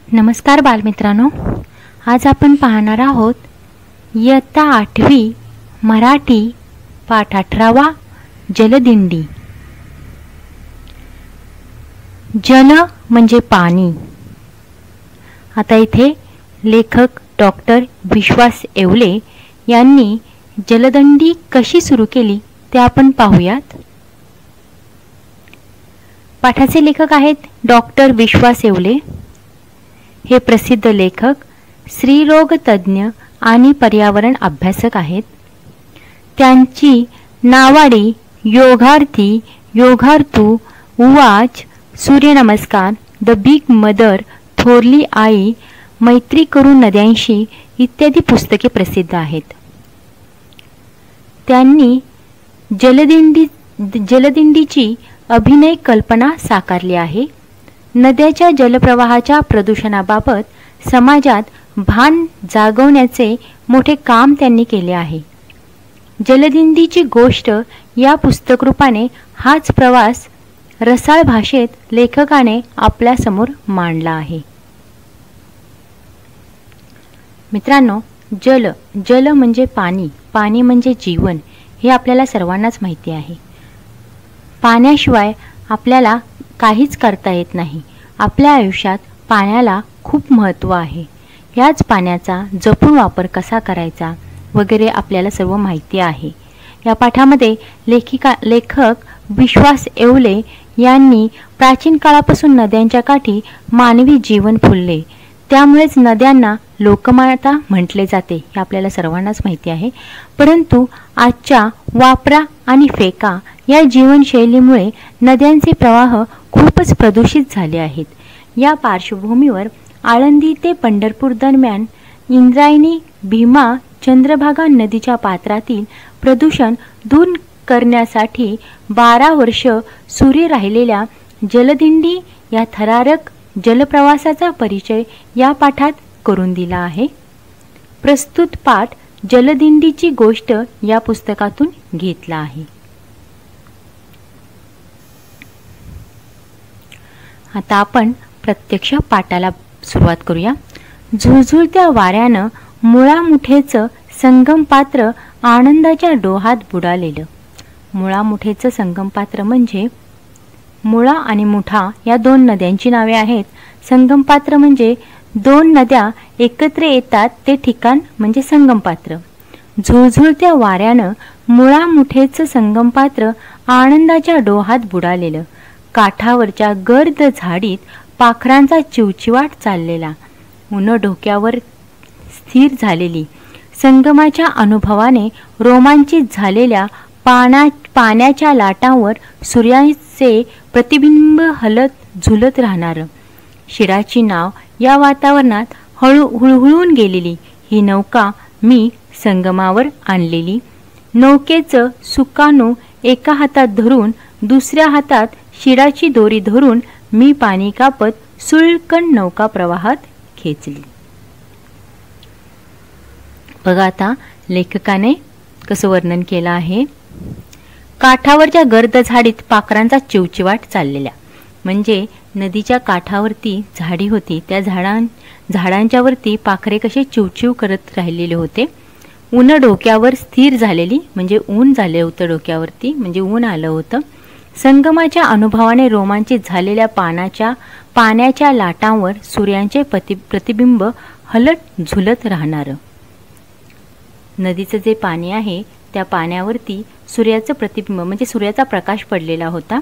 नमस्कार बालमित्रांनो, आज आपण पाहणार आहोत इयत्ता 8वी मराठी पाठ 18 जलदिंडी. जल म्हणजे पाणी. आता इथे लेखक डॉक्टर विश्वास येवले यांनी जलदिंडी कशी सुरू केली ते आपण पाहूयात. पाठाचे लेखक आहेत डॉक्टर विश्वास येवले. हे प्रसिद्ध लेखक, स्त्रीरोग तज्ज्ञ आणि पर्यावरण अभ्यासक आहेत. त्यांची नावाडी, योगार्थी, योगार्थू, उवाच, सूर्यनमस्कार, द बिग मदर, थोरली आई, मैत्री करू नद्यांशी इत्यादी पुस्तके प्रसिद्ध आहेत. त्यांनी जलदिंडीची अभिनय कल्पना साकारली आहे. नद्याच्या जलप्रवाहाच्या प्रदूषणाबाबत समाजात भान जागवण्याचे मोठे काम त्यांनी केले आहे. जलदिंडीची गोष्ट या पुस्तकरूपाने हाच प्रवास रसाळ भाषेत लेखकाने आपल्यासमोर मांडला आहे. मित्रांनो, जल म्हणजे पाणी, पाणी म्हणजे जीवन हे आपल्याला सर्वांनाच माहिती आहे. पाण्याशिवाय आपल्याला काहीच करता येत नाही. आपल्या आयुष्यात पाण्याला खूप महत्त्व आहे. याच पाण्याचा जपून वापर कसा करायचा वगैरे आपल्याला सर्व माहिती आहे. या पाठामध्ये लेखक विश्वास येवले यांनी प्राचीन काळापासून नद्यांच्या काठी मानवी जीवन फुलले, त्यामुळेच नद्यांना लोकमाता म्हटले जाते हे आपल्याला सर्वांनाच माहिती आहे. परंतु आजच्या वापरा आणि फेका या जीवनशैलीमुळे नद्यांचे प्रवाह खूपच प्रदूषित झाले आहेत. या पार्श्वभूमीवर आळंदी ते पंढरपूर दरम्यान इंद्रायणी, भीमा, चंद्रभागा नदीच्या पात्रातील प्रदूषण दूर करण्यासाठी 12 वर्ष सुरू राहिलेल्या जलदिंडी या थरारक जलप्रवासाचा परिचय या पाठात करून दिला आहे. प्रस्तुत पाठ जलदिंडीची गोष्ट या पुस्तकातून घेतला आहे. आता आपण प्रत्यक्ष पाठाला सुरुवात करूया. झुळझुळत्या वाऱ्यानं मुळामुठेचं संगम पात्र आनंदाच्या डोहात बुडालेलं. मुळामुठेचं संगम पात्र म्हणजे मुळा आणि मुठा या 2 नद्यांची नावे आहेत. संगम पात्र म्हणजे 2 नद्या एकत्र येतात ते ठिकाण म्हणजे संगम पात्र. झुळझुळत्या वाऱ्यानं मुळामुठेचं संगम पात्र आनंदाच्या डोहात बुडालेलं. काठावरच्या गर्द झाडीत पाखरांचा चिवचिवाट चाललेला. उन डोक्यावर स्थिर झालेली. संगमाच्या अनुभवाने रोमांचित झालेल्या पाण्याच्या लाटांवर सूर्याचे प्रतिबिंब हलत झुलत राहणारं. शिराची नाव या वातावरणात हुळहुळून गेलेली ही नौका मी संगमावर आणलेली. नौकेचं सुकाणू एका हातात धरून दुसऱ्या हातात शिराची दोरी धरून मी पाणी कापत सुळकण नौका प्रवाहात खेचली. बघा आता लेखकाने कसं वर्णन केलं आहे. काठावरच्या गर्द झाडीत पाखरांचा चिवचिवाट चाललेला म्हणजे नदीच्या काठावरती झाडी होती, त्या झाडांच्या वरती पाखरे कसे चिवचिव करत राहिलेले होते. ऊन डोक्यावर स्थिर झालेली म्हणजे ऊन झाले होतं डोक्यावरती म्हणजे ऊन आलं होतं. संगमाच्या अनुभवाने रोमांचित झालेल्या पाण्याच्या लाटांवर सूर्याचे प्रतिबिंब हलत झुलत राहणारं. नदीचं जे पाणी आहे त्या पाण्यावरती सूर्याचं प्रतिबिंब म्हणजे सूर्याचा प्रकाश पडलेला होता.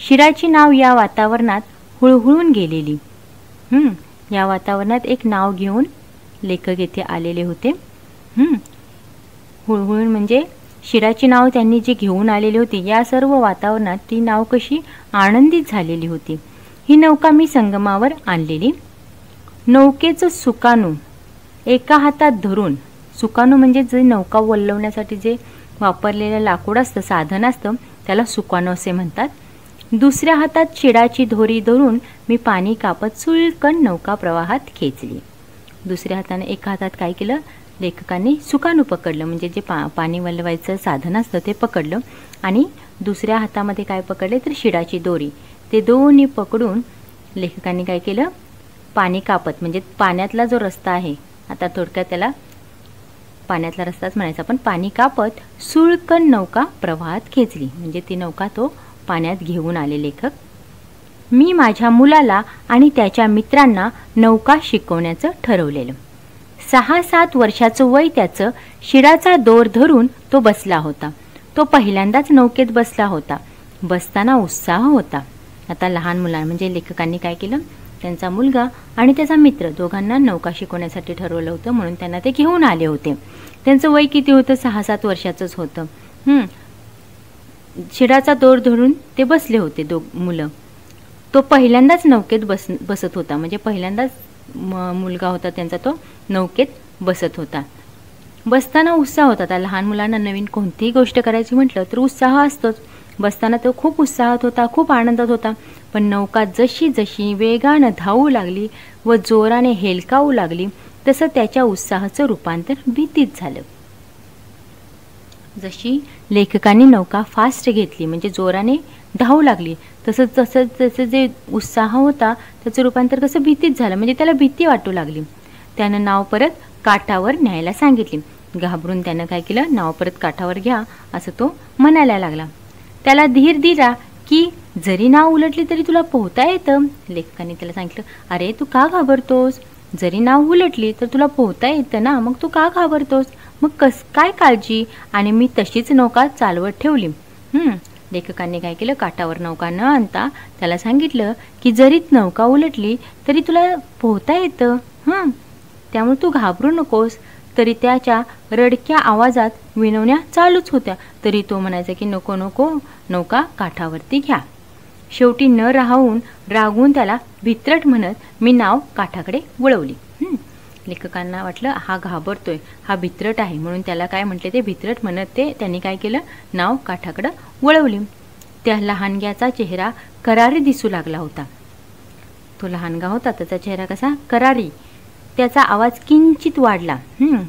शिराची नाव या वातावरणात हुळहुळून गेलेली. या वातावरणात एक नाव घेऊन लेखक येथे आलेले होते. हुळहुळून म्हणजे शिराची नाव त्यांनी जी घेऊन आलेली होती या सर्व वातावरणात ती नाव कशी आनंदित झालेली होती. ही नौका मी संगमावर आणलेली. नौकेचं सुकाणू एका हातात धरून, सुकाणू म्हणजे जे नौका वल्लवण्यासाठी जे वापरलेलं लाकूड असतं, साधन असतं, त्याला सुकाणू असे म्हणतात. दुसऱ्या हातात शिडाची दोरी धरून मी पाणी कापत सुळकण नौका प्रवाहात खेचली. दुसऱ्या हाताने एका हातात काय केलं, लेखकांनी सुकाणू पकडलं म्हणजे जे पाणी वल्लवायचं साधन असतं ते पकडलं आणि दुसऱ्या हातामध्ये काय पकडले तर शिडाची दोरी. ते दोन्ही पकडून लेखकांनी काय केलं, पाणी कापत म्हणजे पाण्यातला जो रस्ता आहे, आता थोडक्यात त्याला पाण्यातला रस्ताच म्हणायचा, पण पाणी कापत सुळकण नौका प्रवाहात खेचली, म्हणजे ती नौका तो पाण्यात घेऊन आले लेखक. मी माझ्या मुलाला आणि त्याच्या मित्रांना नौका शिकवण्याचं ठरवलेलं. 6-7 वर्षाचं वय त्याचं. शिडाचा दोर धरून तो बसला होता. तो पहिल्यांदाच नौकेत बसला होता. बसताना उत्साह होता. आता लहान मुलांना म्हणजे लेखकांनी काय केलं, त्यांचा मुलगा आणि त्याचा मित्र दोघांना नौका शिकवण्यासाठी ठरवलं होतं, म्हणून त्यांना ते घेऊन आले होते. त्यांचं वय किती होतं? 6-7 वर्षाचंच होतं. शिडाचा दोर धरून ते बसले होते मुलं. तो पहिल्यांदाच नौकेत बसत होता, म्हणजे पहिल्यांदाच मुलगा होता त्यांचा, तो नौकेत बसत होता. बसताना उत्साह होता. आता लहान मुलांना नवीन कोणतीही गोष्ट करायची म्हटलं तर उत्साह असतोच. बसताना तो खूप उत्साहात होता, खूप आनंदात होता. पण नौका जशी जशी वेगानं धावू लागली व जोराने हेलकावू लागली तसं त्याच्या उत्साहाचं रूपांतर भीतीत झालं. जशी लेखकांनी नौका फास्ट घेतली म्हणजे जोराने धावू लागली तसं तसं तसं जे उत्साह होता त्याचं रूपांतर कसं भीतीत झालं, म्हणजे त्याला भीती वाटू लागली. त्यानं नाव परत काठावर न्यायला सांगितली. घाबरून त्यानं काय केलं, नाव परत काठावर घ्या असं तो म्हणायला लागला. त्याला धीर दिला की जरी नाव उलटली तरी तुला पोहता येतं. लेखकाने त्याला सांगितलं, अरे तू का घाबरतोस? जरी नाव उलटली तर तुला पोहता येतं ना, मग तू का घाबरतोस? मग काय काळजी? आणि मी तशीच नौका चालवत ठेवली. लेखकांनी काय केलं, काठावर नौका न आणता त्याला सांगितलं की जरी नौका उलटली तरी तुला पोहता येतं, त्यामुळे तू घाबरू नकोस. तरी त्याच्या रडक्या आवाजात विनवण्या चालूच होत्या, तरी तो म्हणायचा की नको नको, नौका काठावरती घ्या. शेवटी न रागवून त्याला भित्रट म्हणत मी नाव काठाकडे वळवली. लेखकांना वाटलं हा घाबरतोय, हा भित्रट आहे, म्हणून त्याला काय म्हटले ते भित्रट म्हणत त्यांनी काय केलं, नाव काठाकडे वळवली. त्या लहानग्याचा चेहरा करारी दिसू लागला होता. तो लहानगा होता, त्याचा चेहरा कसा करारी. त्याचा आवाज किंचित वाढला.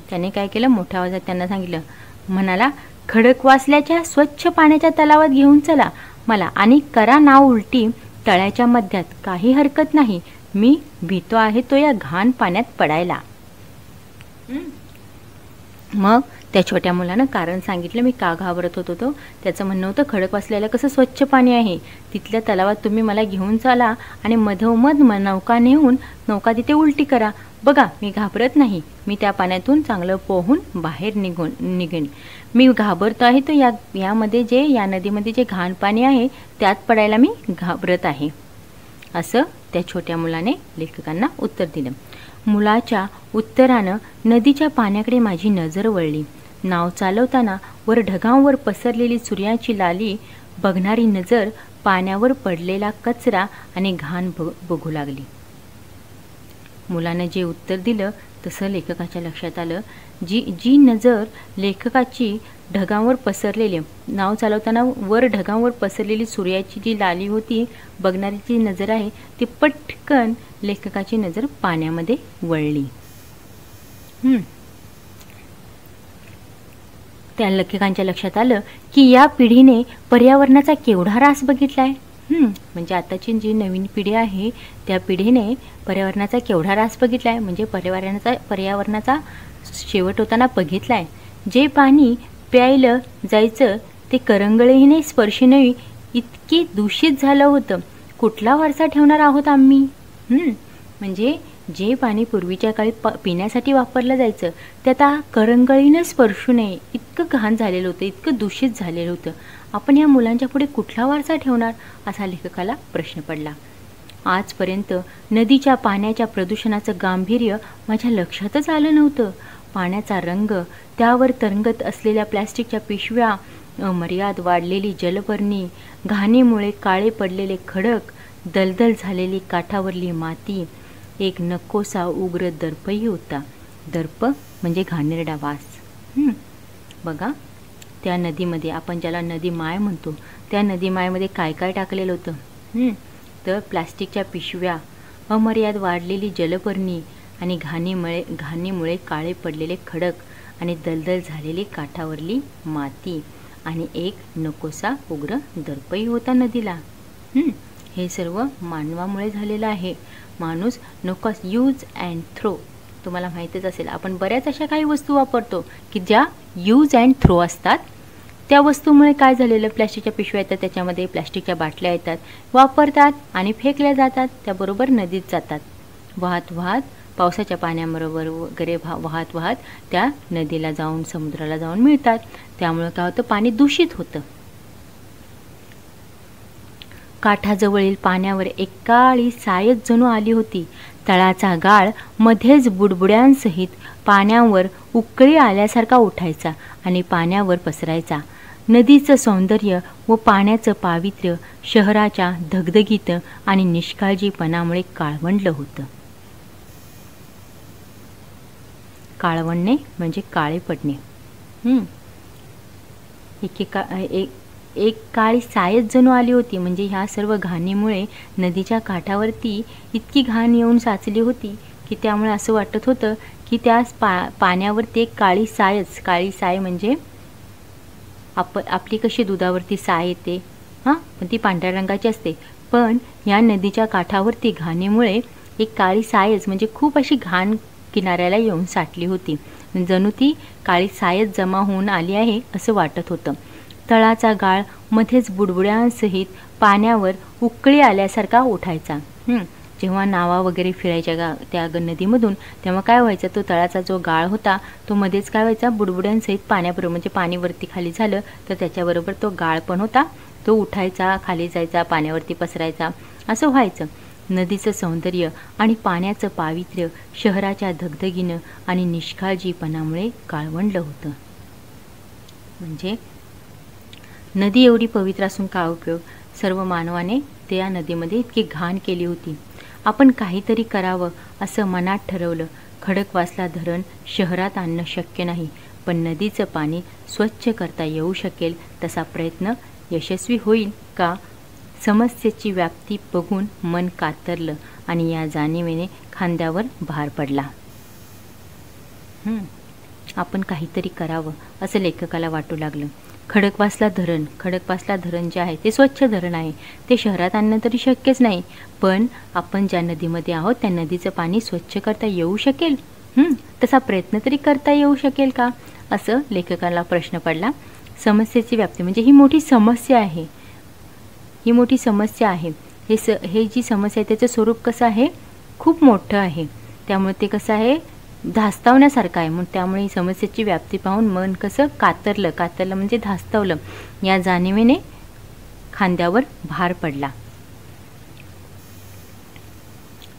त्याने काय केलं, मोठ्या आवाजात त्यांना सांगितलं, म्हणाला खडकवासल्याच्या स्वच्छ पाण्याच्या तलावात घेऊन चला मला आणि करा नाव उलटी. तळ्याच्या मध्यात काही हरकत नाही, मी भीतो आहे तो या घाण पाण्यात पडायला. मग त्या छोट्या मुलानं कारण सांगितलं मी का घाबरत होतो. तो त्याचं म्हणणं होतं खडकवासल्याला कसं स्वच्छ पाणी आहे, तिथल्या तलावात तुम्ही मला घेऊन चला आणि मधोमध नौका नेऊन नौका तिथे उलटी करा. बघा मी घाबरत नाही, मी त्या पाण्यातून चांगलं पोहून बाहेर निघेन. मी घाबरतो आहे तो या नदीमध्ये जे घाण पाणी आहे त्यात पडायला मी घाबरत आहे, असं त्या छोट्या मुलाने लेखकांना उत्तर दिलं. मुलाच्या उत्तरानं नदीच्या पाण्याकडे माझी नजर वळली. नाव चालवताना वर ढगांवर पसरलेली सूर्याची लाली बघणारी नजर पाण्यावर पडलेला कचरा आणि घाण बघू लागली. मुलानं जे उत्तर दिलं तसं लेखकाच्या लक्षात आलं. जी नजर लेखकाची ढगांवर पसरलेली, नाव चालवताना वर ढगांवर पसरलेली सूर्याची जी लाली होती बघणारी जी नजर आहे ती पटकन लेखकाची नजर पाण्यामध्ये वळली. त्या लेखकांच्या लक्षात आलं की या पिढीने पर्यावरणाचा केवढा ऱ्हास बघितलाय. म्हणजे आताची जी नवीन पिढी आहे त्या पिढीने पर्यावरणाचा केवढा ऱ्हास बघितलाय, म्हणजे पर्यावरणाचा शेवट होताना बघितलाय. जे पाणी प्यायलं जायचं ते करंगळीने स्पर्शनही इतके दूषित झालं होतं. कुठला वारसा ठेवणार आहोत आम्ही? म्हणजे जे पाणी पूर्वीच्या काळी पिण्यासाठी वापरलं जायचं ते आता करंगळीनं स्पर्शू नये इतकं घाण झालेलं होतं, इतकं दूषित झालेलं होतं. आपण या मुलांच्या पुढे कुठला वारसा ठेवणार, असा लेखकाला प्रश्न पडला. आजपर्यंत नदीच्या पाण्याच्या प्रदूषणाचं गांभीर्य माझ्या लक्षातच आलं नव्हतं. पाण्याचा रंग, त्यावर तरंगत असलेल्या प्लॅस्टिकच्या पिशव्या, अमर्याद वाढलेली जलपर्णी, घाणीमुळे काळे पडलेले खडक, दलदल झालेली काठावरली माती, एक नकोसा उग्र दर्पही होता. दर्प म्हणजे घाणेरडा वास. बघा त्या नदीमध्ये, आपण ज्याला नदी माय म्हणतो, त्या नदी मायमध्ये काय काय टाकलेलं होतं. तर प्लास्टिकच्या पिशव्या, अमर्याद वाढलेली जलपर्णी आणि घाणीमुळे काळे पडलेले खडक आणि दलदल झालेली काठावरली माती आणि एक नकोसा उग्र दर्पही होता नदीला. हे सर्व मानवामुळे झालेलं आहे. माणूस नको यूज अँड थ्रो, तुम्हाला माहीतच असेल, आपण बऱ्याच अशा काही वस्तू वापरतो की ज्या यूज अँड थ्रो असतात. त्या वस्तूमुळे काय झालेलं, प्लॅस्टिकच्या पिशव्या येतात, त्याच्यामध्ये प्लॅस्टिकच्या बाटल्या येतात, वापरतात आणि फेकल्या जातात, त्याबरोबर नदीत जातात. वाहत वाहत पावसाच्या पाण्याबरोबर वगैरे वाहत वाहत त्या नदीला जाऊन समुद्राला जाऊन मिळतात. त्यामुळे काय होतं, पाणी दूषित होतं. काठाजवळील पाण्यावर एक काळी सायच जणू आली होती. तळाचा गाळ मध्येच बुडबुड्यांसहित पाण्यावर उकळी आल्यासारखा उठायचा आणि पाण्यावर पसरायचा. नदीचं सौंदर्य व पाण्याचं पावित्र्य शहराच्या धगधगीत आणि निष्काळजीपणामुळे काळवंडलं होतं. काळवंडणे म्हणजे काळे पडणे. एक काळी सायच जणू आली होती, म्हणजे ह्या सर्व घाणीमुळे नदीच्या काठावरती इतकी घाण येऊन साचली होती की त्यामुळे असं वाटत होतं की त्या पाण्यावरती एक काळी साय म्हणजे आपली कशी दुधावरती साय येते पण ती पांढऱ्या रंगाची असते, पण या नदीच्या काठावरती घाणीमुळे एक काळी सायच म्हणजे खूप अशी घाण किनाऱ्याला येऊन साठली होती. जणू ती काळी सायच जमा होऊन आली आहे असं वाटत होतं. तळाचा गाळ मध्येच बुडबुड्यांसहित पाण्यावर उकळी आल्यासारखा उठायचा. जेव्हा नावा वगैरे फिरायच्या त्या नदीमधून, तेव्हा काय व्हायचं, तो तळाचा जो गाळ होता तो मध्येच काय व्हायचा, बुडबुड्यांसहित पाण्याबरोबर, म्हणजे पाणी वरती खाली झालं तर त्याच्याबरोबर तो गाळ पण होता, तो उठायचा, खाली जायचा, पाण्यावरती पसरायचा, असं व्हायचं. नदीचं सौंदर्य आणि पाण्याचं पावित्र्य शहराच्या धगधगीनं आणि निष्काळजीपणामुळे काळवंडलं होतं. म्हणजे नदी एवढी पवित्र असून काय उपयोग, सर्व मानवाने त्या नदीमध्ये इतकी घाण केली होती. आपण काहीतरी करावं असं मनात ठरवलं. खडकवासला धरण शहरात आणणं शक्य नाही, पण नदीचं पाणी स्वच्छ करता येऊ शकेल तसा प्रयत्न यशस्वी होईल का? समस्येची व्याप्ती बघून मन कातरलं आणि या जाणीवेने खांद्यावर भार पडला. आपण काहीतरी करावं असं लेखकाला वाटू लागलं. खडकवासला धरण जे आहे ते स्वच्छ धरण आहे, ते शहरात आणणं तरी शक्यच नाही, पण आपण ज्या नदीमध्ये आहोत त्या नदीचं पाणी स्वच्छ करता येऊ शकेल, तसा प्रयत्न तरी करता येऊ शकेल का, असं लेखकाला प्रश्न पडला. समस्येची व्याप्ती म्हणजे ही मोठी समस्या आहे, हे जी समस्या आहे त्याचं स्वरूप कसं आहे, खूप मोठं आहे, त्यामुळे ते कसं आहे, धास्तावण्यासारखं आहे. मग त्यामुळे ही समस्येची व्याप्ती पाहून मन कसं कातरलं म्हणजे धास्तावलं. या जाणीवेने खांद्यावर भार पडला.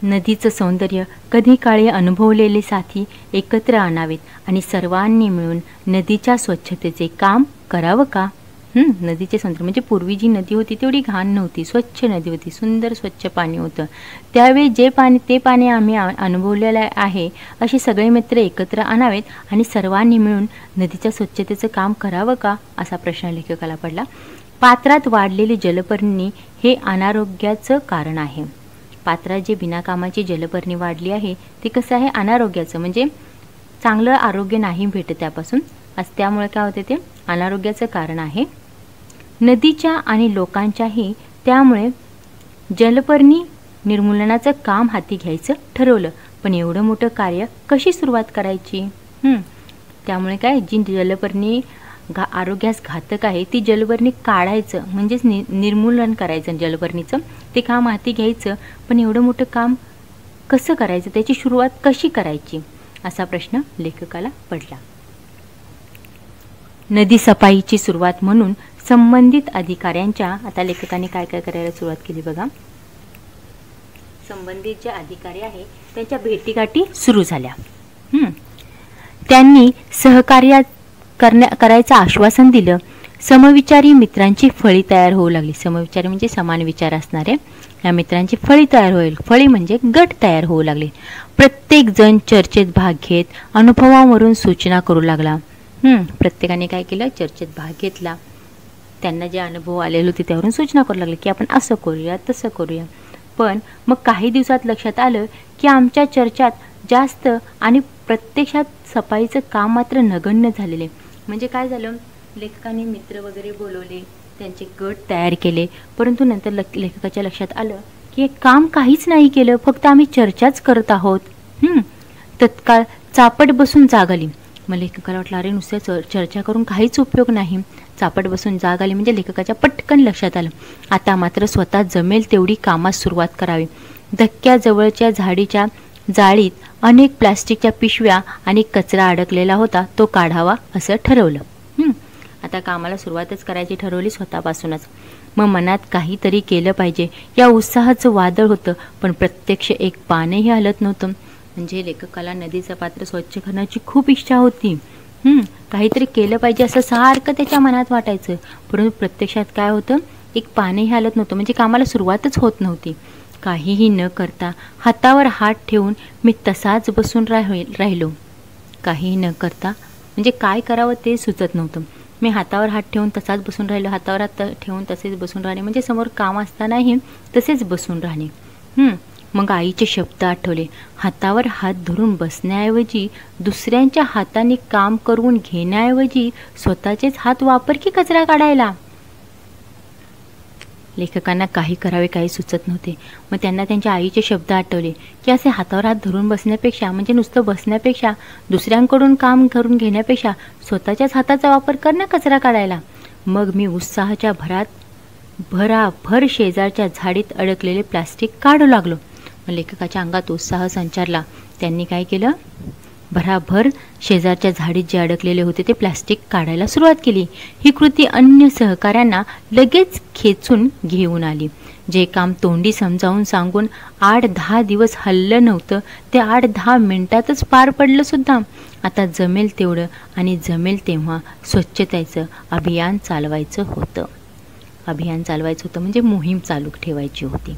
नदीचं सौंदर्य कधी काळी अनुभवलेले साथी एकत्र आणावेत आणि सर्वांनी मिळून नदीच्या स्वच्छतेचे काम करावं का? नदीचे सौंदर्य म्हणजे पूर्वी जी नदी होती तेवढी घाण नव्हती, स्वच्छ नदी होती, सुंदर स्वच्छ पाणी होतं. त्यावेळी ते पाणी आम्ही अनुभवलेलं आहे, असे सगळे मित्र एकत्र आणावेत आणि सर्वांनी मिळून नदीच्या स्वच्छतेचं काम करावं का, असा प्रश्न लेखकाला पडला. पात्रात वाढलेली जलपर्णी हे अनारोग्याचं कारण आहे. पात्रात जे बिनाकामाची जलपर्णी वाढली आहे ते कसं आहे, अनारोग्याचं म्हणजे चांगलं आरोग्य नाही भेटत त्यापासून, त्यामुळे काय होते, ते अनारोग्याचं कारण आहे. नदीच्या आणि लोकांच्याही त्यामुळे जलपर्णी निर्मूलनाचं काम हाती घ्यायचं ठरवलं, पण एवढं मोठं कार्य कशी सुरुवात करायची? त्यामुळे काय, जी जलपर्णी आरोग्यास घातक आहे ती जलपर्णी काढायचं म्हणजेच निर्मूलन करायचं जलपर्णीचं, ते काम हाती घ्यायचं, पण एवढं मोठं काम कसं करायचं, त्याची सुरुवात कशी करायची, असा प्रश्न लेखकाला पडला. नदी सफाईची सुरुवात म्हणून संबंधित अधिकाऱ्यांच्या, आता लेखकाने काय काय करायला सुरुवात केली बघा. संबंधित जे अधिकारी आहे त्यांच्या भेटीगाठी सुरू झाल्या. त्यांनी सहकार्य करायचं आश्वासन दिलं. समविचारी मित्रांची फळी तयार होऊ लागली. समविचारी म्हणजे समान विचार असणारे या मित्रांची फळी तयार होईल. फळी म्हणजे गट तयार होऊ लागले. प्रत्येक जण चर्चेत भाग घेत अनुभवावरून सूचना करू लागला. प्रत्येकाने काय केलं, चर्चेत भाग घेतला. त्यांना जे अनुभव आलेले होते त्यावरून सूचना करू लागले की आपण असं करूया, तसं करूया. पण मग काही दिवसात लक्षात आलं की आमच्या चर्चात जास्त आणि प्रत्यक्षात सफाईचं काम मात्र नगण्य झालेले. म्हणजे काय झालं, लेखकाने मित्र वगैरे बोलवले, त्यांचे गट तयार केले. परंतु नंतर लेखकाच्या लक्षात आलं की हे काम काहीच नाही केलं, फक्त आम्ही चर्चाच करत आहोत. तत्काळ चापट बसून जाग आली. मग लेखकाला वाटलं अरे नुसत्या चर्चा करून काहीच उपयोग नाही. चापट बसून जाग आली म्हणजे लेखकाच्या पटकन लक्षात आलं आता मात्र स्वतः जमेल तेवढी कामास सुरुवात करावी. धक्क्याजवळच्या झाडीच्या जाळीत अनेक प्लास्टिकच्या पिशव्या आणि कचरा अडकलेला होता, तो काढावा असं ठरवलं. आता कामाला सुरुवातच करायची ठरवली स्वतःपासूनच. मग मनात काहीतरी केलं पाहिजे या उत्साहाचं वादळ होतं, पण प्रत्यक्ष एक पानही हलत नव्हतं. म्हणजे लेखकाला नदीचं पात्र स्वच्छ करण्याची खूप इच्छा होती. काहीतरी केलं पाहिजे असं सारखं त्याच्या मनात वाटायचं, परंतु प्रत्यक्षात काय होतं, एक पानही हलत नव्हतं. म्हणजे कामाला सुरुवातच होत नव्हती. काहीही न करता हातावर हात ठेवून मी तसाच बसून राहिलो. काहीही न करता म्हणजे काय करावं ते सुचत नव्हतं. मी हातावर हात ठेवून तसाच बसून राहिलो. हातावर हात ठेवून तसेच बसून राहणे म्हणजे समोर काम असतानाही तसेच बसून राहणे. मग आईचे शब्द आठवले, हातावर हात धरून बसण्याऐवजी दुसऱ्यांच्या हाताने काम करून घेण्याऐवजी स्वतःचेच हात वापर की कचरा काढायला. लेखकांना काही करावे काही सुचत नव्हते. मग त्यांना त्यांच्या आईचे शब्द आठवले की असे हातावर हात धरून बसण्यापेक्षा म्हणजे नुसतं बसण्यापेक्षा दुसऱ्यांकडून काम करून घेण्यापेक्षा स्वतःच्याच हाताचा वापर कर ना कचरा काढायला. मग मी उत्साहाच्या भराभर शेजारच्या झाडीत अडकलेले प्लास्टिक काढू लागलो. मग लेखकाच्या अंगात उत्साह संचारला. त्यांनी काय केलं, भराभर शेजारच्या झाडीत जे अडकलेले होते ते प्लास्टिक काढायला सुरुवात केली. ही कृती अन्य सहकाऱ्यांना लगेच खेचून घेऊन आली. जे काम तोंडी समजावून सांगून 8-10 दिवस हललं नव्हतं ते 8-10 मिनिटातच पार पडलं सुद्धा. आता जमेल तेवढं आणि जमेल तेव्हा स्वच्छतेचं अभियान चालवायचं होतं. म्हणजे मोहीम चालू ठेवायची होती.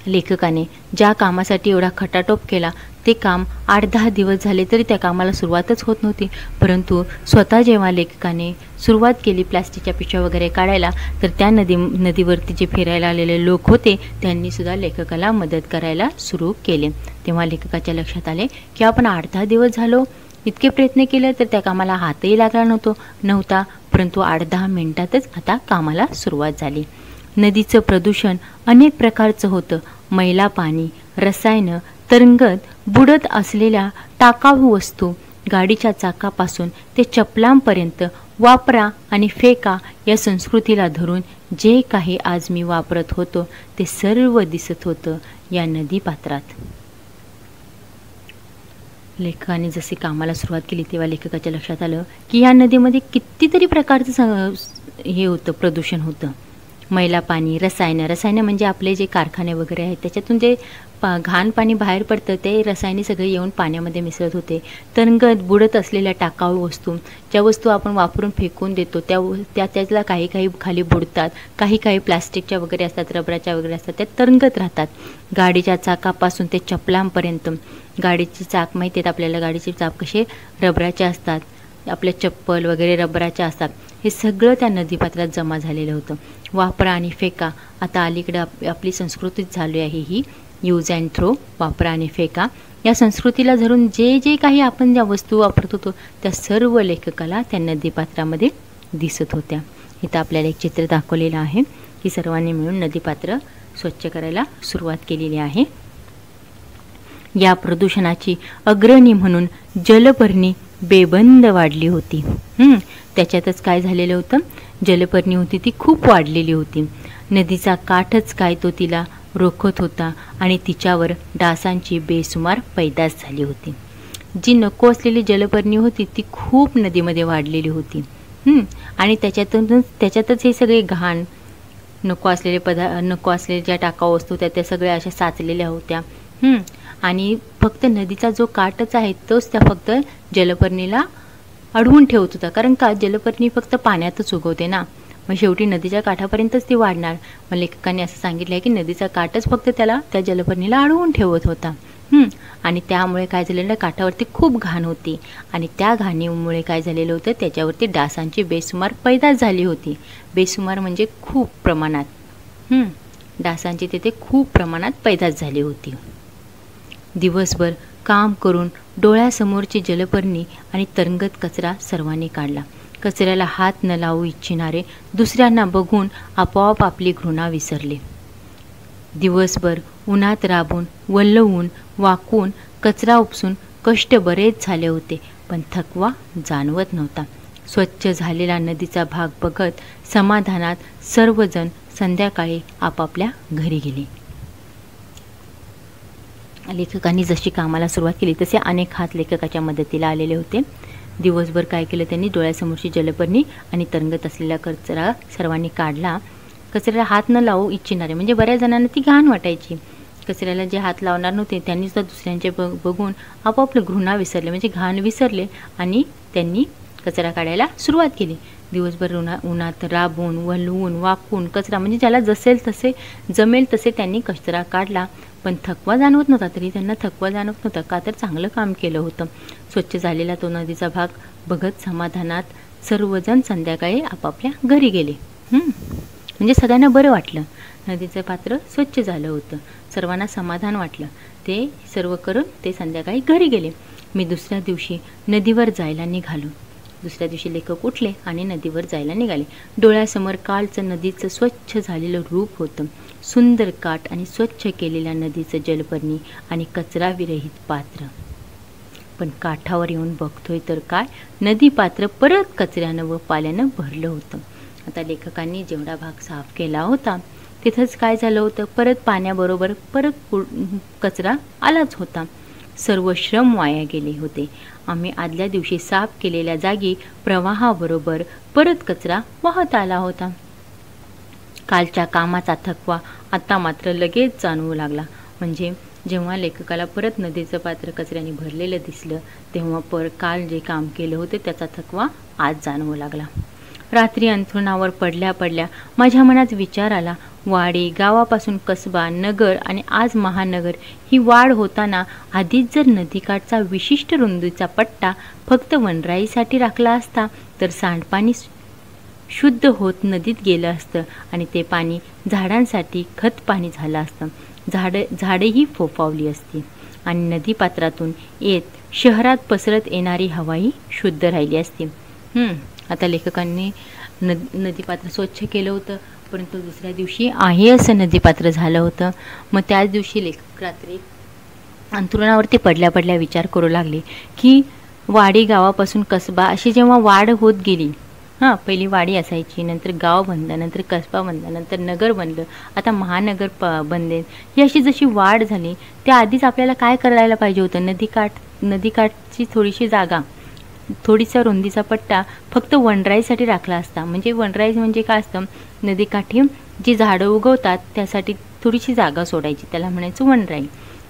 लेखकाने ज्या कामासाठी एवढा खटाटोप केला ते काम 8-10 दिवस झाले तरी त्या कामाला सुरुवातच होत नव्हती. परंतु स्वतः जेव्हा लेखकाने सुरुवात केली प्लास्टिकच्या पिशव्या वगैरे काढायला, तर त्या नदीवरती जे फिरायला आलेले लोक होते त्यांनी सुद्धा लेखकाला मदत करायला सुरू केले. तेव्हा लेखकाच्या लक्षात आले की आपण 8-10 दिवस झालो इतके प्रयत्न केले तर त्या कामाला हातही लागला नव्हता. परंतु 8-10 मिनिटातच आता कामाला सुरुवात झाली. नदीचं प्रदूषण अनेक प्रकारचं होतं. मैला पाणी, रसायनं, तरंगत बुडत असलेल्या टाकाऊ वस्तू, गाडीच्या चाकापासून ते चपलांपर्यंत वापरा आणि फेका या संस्कृतीला धरून जे काही आज मी वापरत होतो ते सर्व दिसत होतं या नदीपात्रात. लेखकाने जसे कामाला सुरुवात केली तेव्हा लेखकाच्या लक्षात आलं की या नदीमध्ये कितीतरी प्रकारचं हे होतं, प्रदूषण होतं. मैला पाणी, रसायनं म्हणजे आपले जे कारखाने वगैरे आहेत त्याच्यातून जे घाण पाणी बाहेर पडतं ते रसायने सगळे येऊन पाण्यामध्ये मिसळत होते. तरंगत बुडत असलेल्या टाकाऊ वस्तू, ज्या वस्तू आपण वापरून फेकून देतो त्याला काही खाली बुडतात, काही प्लास्टिकच्या वगैरे असतात, रबराच्या वगैरे असतात, त्या तरंगत राहतात. गाडीच्या चाकापासून ते चपलांपर्यंत. गाडीचे चाक माहिती आहेत आपल्याला, गाडीचे चाक कसे रबराचे असतात, आपल्या चप्पल वगैरे रबराच्या असतात. हे सगळं त्या नदीपात्रात जमा झालेलं होतं. वापरा आणि फेका आता अलीकडे आपली संस्कृतीच झाली आहे ही यूज अँड थ्रो, वापरा आणि फेका. या संस्कृतीला धरून जे काही आपण ज्या वस्तू वापरत होतो त्या सर्व लेखकाला त्या नदीपात्रामध्ये दिसत होत्या. इथं आपल्याला एक चित्र दाखवलेलं आहे की सर्वांनी मिळून नदीपात्र स्वच्छ करायला सुरुवात केलेली आहे. या प्रदूषणाची अग्रणी म्हणून जलपर्णी बेबंद वाढली होती. त्याच्यातच काय झालेलं होतं, जलपर्णी होती ती खूप वाढलेली होती. नदीचा काठच काय तो तिला रोखत होता आणि तिच्यावर डासांची बेसुमार पैदास झाली होती. जी नको असलेली जलपर्णी होती ती खूप नदीमध्ये वाढलेली होती. आणि त्याच्यातच हे सगळे घाण, नको असलेले ज्या टाकाऊ वस्तू त्या सगळ्या अशा साचलेल्या होत्या. आणि फक्त नदीचा जो काठच आहे तोच त्या फक्त जलपर्णीला अडवून ठेवत होता. कारण का, जलपर्णी फक्त पाण्यातच उगवते ना, मग शेवटी नदीच्या काठापर्यंतच ती वाढणार. मग लेखकांनी असं सांगितलं आहे की नदीचा काठच फक्त त्या जलपर्णीला अडवून ठेवत होता. आणि त्यामुळे काय झालेलं, काठावरती खूप घाण होती आणि त्या घाणीमुळे काय झालेलं होतं, त्याच्यावरती डासांची बेसुमार पैदास झाली होती. बेसुमार म्हणजे खूप प्रमाणात. डासांची तिथे खूप प्रमाणात पैदास झाली होती. दिवसभर काम करून डोळ्यासमोरची जलपर्णी आणि तरंगत कचरा सर्वांनी काढला. कचऱ्याला हात न लावू इच्छिणारे दुसऱ्यांना बघून आपोआप आपली घृणा विसरले. दिवसभर उन्हात राबून, वल्लवून, वाकून, कचरा उपसून कष्ट बरेच झाले होते, पण थकवा जाणवत नव्हता. स्वच्छ झालेला नदीचा भाग बघत समाधानात सर्वजण संध्याकाळी आपापल्या घरी गेले. लेखकांनी जशी कामाला सुरुवात केली तसे अनेक हात लेखकाच्या मदतीला आलेले होते. दिवसभर काय केलं त्यांनी, डोळ्यासमोरची जलपर्णी आणि तरंगत असलेला कचरा सर्वांनी काढला. कचऱ्याला हात न लावू इच्छिणारे म्हणजे बऱ्याच जणांना ती घाण वाटायची. कचऱ्याला जे हात लावणार नव्हते त्यांनी सुद्धा दुसऱ्यांचे बघून आपापलं घृणा विसरले, म्हणजे घाण विसरले आणि त्यांनी कचरा काढायला सुरुवात केली. दिवसभर उन्हात राबून, वलवून, वाकून कचरा म्हणजे ज्याला जमेल तसे त्यांनी कचरा काढला, पण थकवा जाणवत नव्हता. तरी त्यांना थकवा जाणवत नव्हता, का तर चांगलं काम केलं होतं. स्वच्छ झालेला तो नदीचा भाग बघत समाधानात सर्वजण संध्याकाळी आपापल्या घरी गेले. म्हणजे सगळ्यांना बरं वाटलं. नदीचं पात्र स्वच्छ झालं होतं, सर्वांना समाधान वाटलं. ते सर्व करून ते संध्याकाळी घरी गेले. मी दुसऱ्या दिवशी नदीवर जायला निघालो. दुसऱ्या दिवशी लेखक उठले आणि नदीवर जायला निघाले. डोळ्यासमोर कालचं नदीचं स्वच्छ झालेलं रूप होतं. सुंदर काठ आणि स्वच्छ केलेल्या नदीचं जलपर्णी आणि कचरा विरहित पात्र. पण काठावर येऊन बघतोय तर काय, नदी पात्र परत कचऱ्यानं व पाल्यानं भरलं होतं. आता लेखकांनी जेवढा भाग साफ केला होता तिथंच काय झालं होतं, परत पाण्याबरोबर परत कचरा आलाच होता. सर्व श्रम वाया गेले होते. आम्ही आदल्या दिवशी साफ केलेल्या जागी प्रवाहाबरोबर परत कचरा वाहत आला होता. कालच्या कामाचा थकवा आता मात्र लगेच जाणवू लागला. म्हणजे जेव्हा लेखकाला परत नदीचं पात्र कचऱ्याने भरलेलं दिसलं तेव्हा काल जे काम केलं होतं त्याचा थकवा आज जाणवू लागला. रात्री अंथरुणावर पडल्या पडल्या माझ्या मनात विचार आला, वाडी, गावापासून कसबा, नगर आणि आज महानगर ही वाढ होताना आधीच जर नदीकाठचा विशिष्ट रुंदीचा पट्टा फक्त वनराईसाठी राखला असता तर सांडपाणी शुद्ध होत नदीत गेलं असतं आणि ते पाणी झाडांसाठी खत पाणी झालं असतं. झाडेही फोफावली असती आणि नदीपात्रातून येत शहरात पसरत येणारी हवाही शुद्ध राहिली असती. आता लेखकांनी नदीपात्र स्वच्छ केलं होतं, परंतु दुसऱ्या दिवशी आहे असं नदीपात्र झालं होतं. मग त्याच दिवशी लेखक रात्री अंथरुणावरती पडल्या पडल्या विचार करू लागले की वाडी, गावापासून कसबा अशी जेव्हा वाढ होत गेली, पहिली वाडी असायची, नंतर गाव बनलं, नंतर कसबा बनला, नंतर नगर बनलं, आता महानगर बनले. ही अशी जशी वाढ झाली त्या आधीच आपल्याला काय करायला पाहिजे होतं, नदीकाठची थोडीशी जागा, थोडीसा रुंदीचा पट्टा फक्त वनराईसाठी राखला असता. म्हणजे वनराई म्हणजे काय असतं, नदीकाठी जी झाडं उगवतात त्यासाठी थोडीशी जागा सोडायची, त्याला म्हणायचं वनराई.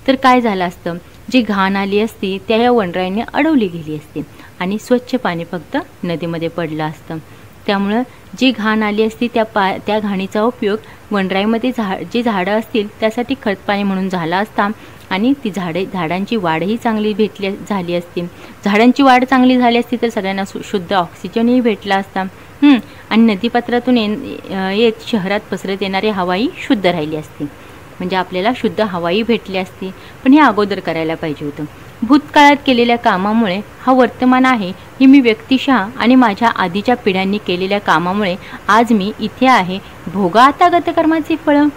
तर काय झालं असतं, जी घाण आली असती त्या या वनराईने अडवली गेली असती आणि स्वच्छ पाणी फक्त नदीमध्ये पडलं असतं. त्यामुळं जी घाण आली असती त्या घाणीचा उपयोग वनराईमध्ये जी झाडं असतील त्यासाठी खतपाणी म्हणून झाला असता आणि ती झाडांची वाढही चांगली झाली असती. झाडांची वाढ चांगली झाली असती तर सगळ्यांना शुद्ध ऑक्सिजनही भेटला असता आणि नदीपात्रातून येत शहरात पसरत येणारी हवाही शुद्ध राहिली असती. म्हणजे आपल्याला शुद्ध हवाही भेटली असती. पण हे अगोदर करायला पाहिजे होतं. भूतकाळात केलेल्या कामामुळे हा वर्तमान आहे, ही मी व्यक्तिशः आणि माझ्या आधीच्या पिढ्यांनी केलेल्या कामामुळे आज मी इथे आहे. भोगा आता गतकर्माची फळं.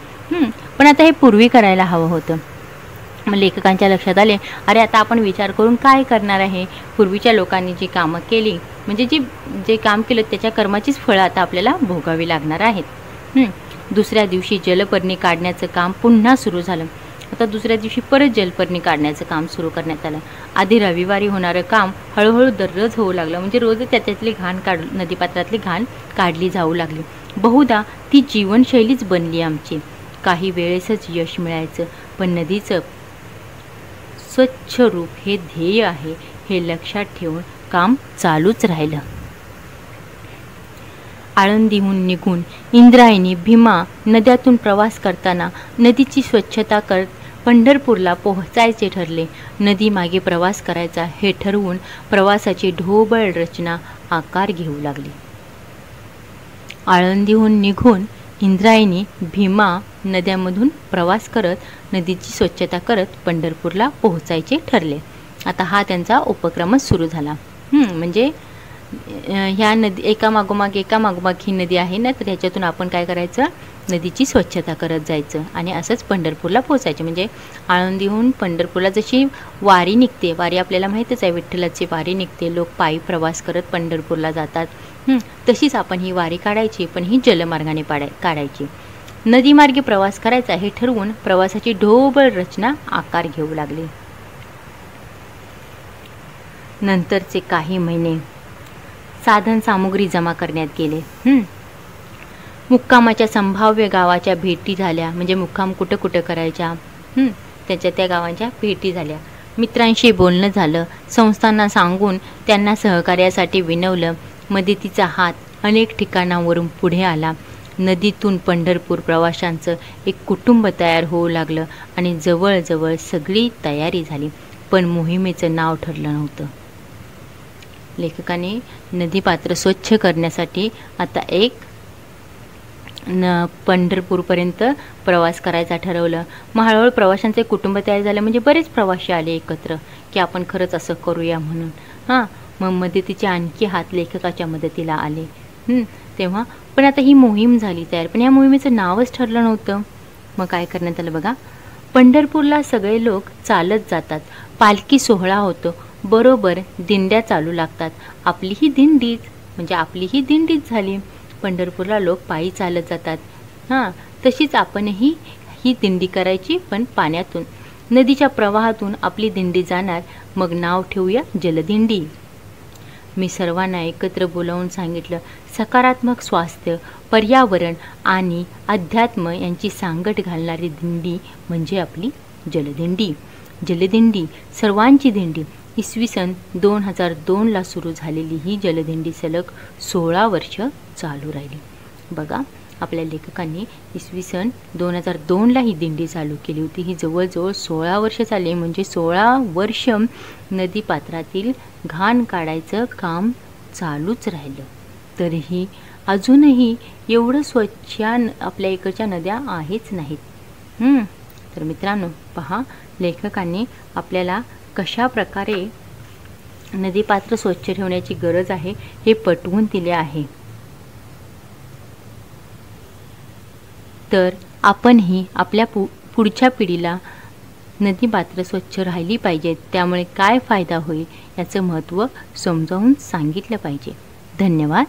पण आता हे पूर्वी करायला हवं होतं. मग लेखकांच्या लक्षात आले, अरे आता आपण विचार करून काय करणार आहे. पूर्वीच्या लोकांनी जी कामं केली म्हणजे जे काम केलं त्याच्या कर्माचीच फळं आता आपल्याला भोगावी लागणार आहेत. दुसऱ्या दिवशी जलपर्णी काढण्याचं काम पुन्हा सुरू झालं. आता दुसऱ्या दिवशी परत जलपर्णी काढण्याचं काम सुरू करण्यात आलं. आधी रविवारी होणारं काम हळूहळू दररोज होऊ लागलं. म्हणजे रोज त्याच्यातली नदीपात्रातली घाण काढली जाऊ लागली. बहुधा ती जीवनशैलीच बनली आमची. काही वेळेसच यश मिळायचं, पण नदीचं स्वच्छ रूप हे ध्येय आहे हे लक्षात ठेवून काम चालूच राहिलं. आळंदीहून निघून इंद्रायणी, भीमा नद्यातून प्रवास करताना नदीची स्वच्छता करत पंढरपूरला पोहोचायचे ठरले. नदीमागे प्रवास करायचा हे ठरवून प्रवासाची ढोबळ रचना आकार घेऊ लागली. आळंदीहून निघून इंद्रायणी, भीमा नद्यामधून प्रवास करत नदीची स्वच्छता करत पंढरपूरला पोहोचायचे ठरले. आता हा त्यांचा उपक्रमच सुरू झाला. म्हणजे ह्या नदी एकामागोमाग ही नदी आहे ना, तर ह्याच्यातून आपण काय करायचं, नदीची स्वच्छता करत जायचं आणि असंच पंढरपूरला पोचायचं. म्हणजे आळंदीहून पंढरपूरला जशी वारी निघते, वारी आपल्याला माहीतच आहे, विठ्ठलाची वारी निघते, लोक पायी प्रवास करत पंढरपूरला जातात, तशीच आपण ही वारी काढायची, पण ही जलमार्गाने काढायची. नदीमार्गे प्रवास करायचा हे ठरवून प्रवासाची ढोबळ रचना आकार घेऊ लागली. नंतरचे काही महिने साधन सामुग्री जमा करण्यात गेले. मुक्कामाच्या संभाव्य गावाच्या भेटी झाल्या. म्हणजे मुक्काम कुठं कुठं करायच्या, त्या गावांच्या भेटी झाल्या. मित्रांशी बोलणं झालं. संस्थांना सांगून त्यांना सहकार्यासाठी विनवलं. मदतीचा हात अनेक ठिकाणावरून पुढे आला. नदीतून पंढरपूर प्रवाशांचं एक कुटुंब तयार होऊ लागलं आणि जवळजवळ सगळी तयारी झाली. पण मोहिमेचं नाव ठरलं नव्हतं. लेखकाने नदीपात्र स्वच्छ करण्यासाठी आता पंढरपूरपर्यंत प्रवास करायचा ठरवलं. मग हळूहळू प्रवाशांचे कुटुंब तयार झालं. म्हणजे बरेच प्रवासी आले एकत्र की आपण खरंच असं करूया म्हणून. मग मदतीचे आणखी हात लेखकाच्या मदतीला आले. तेव्हा पण आता ही मोहीम झाली तयार, पण या मोहिमेचं नावच ठरलं नव्हतं. मग काय करण्यात आलं बघा. पंढरपूरला सगळे लोक चालत जातात. पालखी सोहळा होतो. बरोबर दिंड्या चालू लागतात. आपली ही दिंडीच झाली. पंढरपूरला लोक पायी चालत जातात. तशीच आपणही ही दिंडी करायची, पण पाण्यातून. नदीच्या प्रवाहातून आपली दिंडी जाणार. मग नाव ठेवूया जलदिंडी. मी सर्वांना एकत्र बोलावून सांगितलं, सकारात्मक स्वास्थ्य, पर्यावरण आणि अध्यात्म यांची सांगड घालणारी दिंडी म्हणजे आपली जलदिंडी. जलदिंडी सर्वांची दिंडी. इसवी सन 2002ला सुरू झालेली ही जलदिंडी सलग 16 वर्ष चालू राहिली. बघा, आपल्या लेखकांनी इसवी सन 2002ला ही दिंडी चालू केली होती. ही जवळजवळ 16 वर्ष चालली. म्हणजे 16 वर्ष नदीपात्रातील घाण काढायचं काम चालूच राहिलं. तरीही अजूनही एवढं स्वच्छ आपल्या इकडच्या नद्या आहेच नाहीत. तर मित्रांनो, पहा, लेखकांनी आपल्याला कशा प्रकारे नदीपात्र स्वच्छ ठेवण्याची गरज आहे हे पटवून दिले आहे. तर आपणही आपल्या पुढच्या पिढीला नदीपात्र स्वच्छ राहिली पाहिजेत. त्यामुळे काय फायदा होईल याचं महत्त्व समजावून सांगितलं पाहिजे. धन्यवाद.